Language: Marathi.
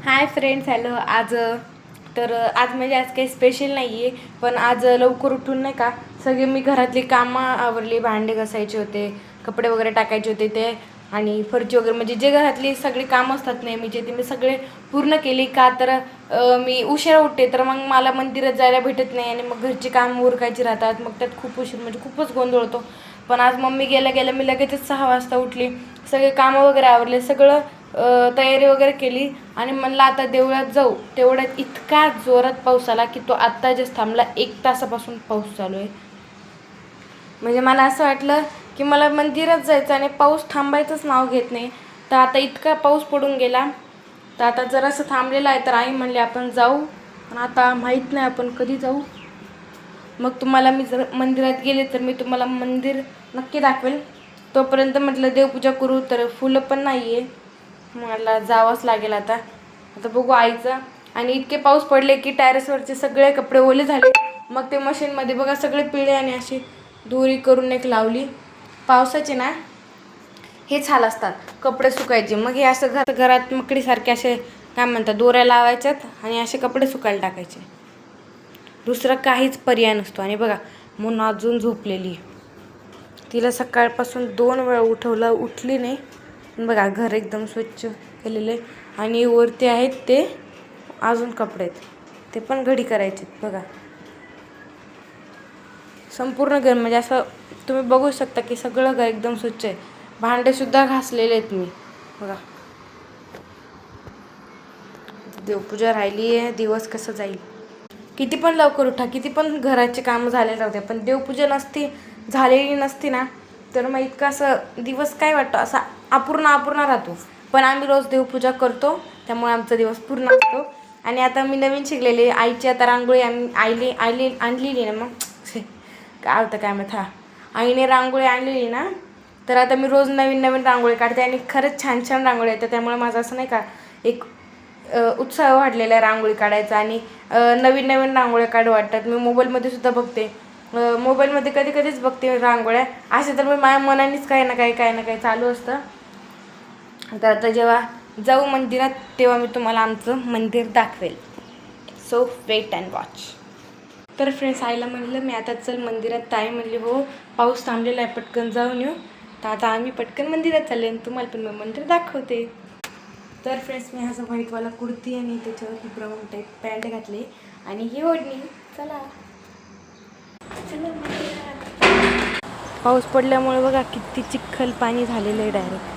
Hi friends, hello. आज म्हणजे आज काही स्पेशल नाही आहे, पण आज लवकर उठून नाही का सगळे मी घरातली कामं आवरली. भांडे घासायचे होते, कपडे वगैरे टाकायचे होते ते, आणि फरची वगैरे म्हणजे जे घरातली सगळी कामं असतात नेहमीचे ते मी सगळे पूर्ण केली. का तर मी उशिरा उठते, तर मग मला मंदिरात जायला भेटत नाही आणि मग घरची कामं उरकायची राहतात. मग त्यात खूप उशीर म्हणजे खूपच गोंधळ होतो. पण आज मम्मी गेल्या गेल्या मी लगेचच 6 वाजता उठली, सगळे कामं वगैरे आवरले, सगळं तयारी वगैरे केली आणि म्हणलं आता देवळात जाऊ. तेवढ्यात इतका जोरात पाऊस आला की तो आत्ता जस्ट थांबला. 1 तासापासून पाऊस चालू आहे. म्हणजे मला असं वाटलं की मला मंदिरात जायचं आणि पाऊस थांबायचंच नाव घेत नाही. तर आता इतका पाऊस पडून गेला, तर आता जरासं थांबलेला आहे. तर आई म्हणले आपण जाऊ, पण आता माहीत नाही आपण कधी जाऊ. मग तुम्हाला मी जर मंदिरात गेले तर मी तुम्हाला मंदिर नक्की दाखवेल. तोपर्यंत म्हटलं देवपूजा करू, तर फुलं पण नाही आहे, मला जावंच लागेल आता बघू आईचं. आणि इतके पाऊस पडले की टेरेसवरचे सगळे कपडे ओले झाले. मग ते मशीनमध्ये बघा सगळे पिळे आणि अशी दोरी करून एक लावली. पावसाचे ना हेच हाल असतात, कपडे सुकायचे. मग हे असं घरात मकडीसारखे असे काय म्हणतात दोऱ्या लावायच्यात आणि असे कपडे सुकायला टाकायचे. दुसरं काहीच पर्याय नसतो. आणि बघा म्हणून अजून झोपलेली, तिला सकाळपासून 2 वेळा उठवलं, उठली नाही. बघा घर एकदम स्वच्छ केलेले आणि वरती आहेत ते अजून कपडे आहेत, ते पण घडी करायचे. बघा संपूर्ण घर म्हणजे असं तुम्ही बघू शकता की सगळं घर एकदम स्वच्छ आहे. भांडेसुद्धा घासलेले आहेत मी. बघा देवपूजा राहिली आहे. दिवस कसं जाईल, किती पण लवकर उठा, किती पण घराचे कामं झालेले राहते, पण देवपूजा झालेली नसती ना, तर मग इतकं असं दिवस काय वाटतं, असा अपूर्ण राहतो. पण आम्ही रोज देवपूजा करतो, त्यामुळे आमचा दिवस पूर्ण असतो. आणि आता मी नवीन शिकलेली आईची आता रांगोळी आणलेली ना, मग काय होतं काय माहीत, आईने रांगोळी आणलेली ना, तर आता मी रोज नवीन रांगोळी काढते आणि खरंच छान छान रांगोळी येते. त्यामुळे माझं असं नाही का एक उत्साह वाढलेला आहे रांगोळी काढायचा. आणि नवीन रांगोळ्या काढू वाटतात. मी मोबाईलमध्ये सुद्धा बघते, मोबाईलमध्ये कधीच बघते रांगोळ्या असे. तर मी माझ्या मनानेच काही ना काही चालू असतं. तर आता जेव्हा जाऊ मंदिरात तेव्हा मी तुम्हाला आमचं मंदिर दाखवेल. So wait and watch. तर फ्रेंड्स, आईला म्हणलं मी आता चल मंदिरात. ताई म्हणली हो पाऊस थांबलेला आहे, पटकन जाऊन येऊ. तर आता आम्ही पटकन मंदिरात चालले आणि तुम्हाला पण मी मंदिर दाखवते. तर फ्रेंड्स, मी हा व्हाईटवाला कुर्ती आणि त्याच्यावरती ब्राऊन टाईप पॅन्ट घातली आणि ही ओढणी. चला पाऊस पडल्यामुळे बघा किती चिखल पाणी झालेलं आहे डायरेक्ट.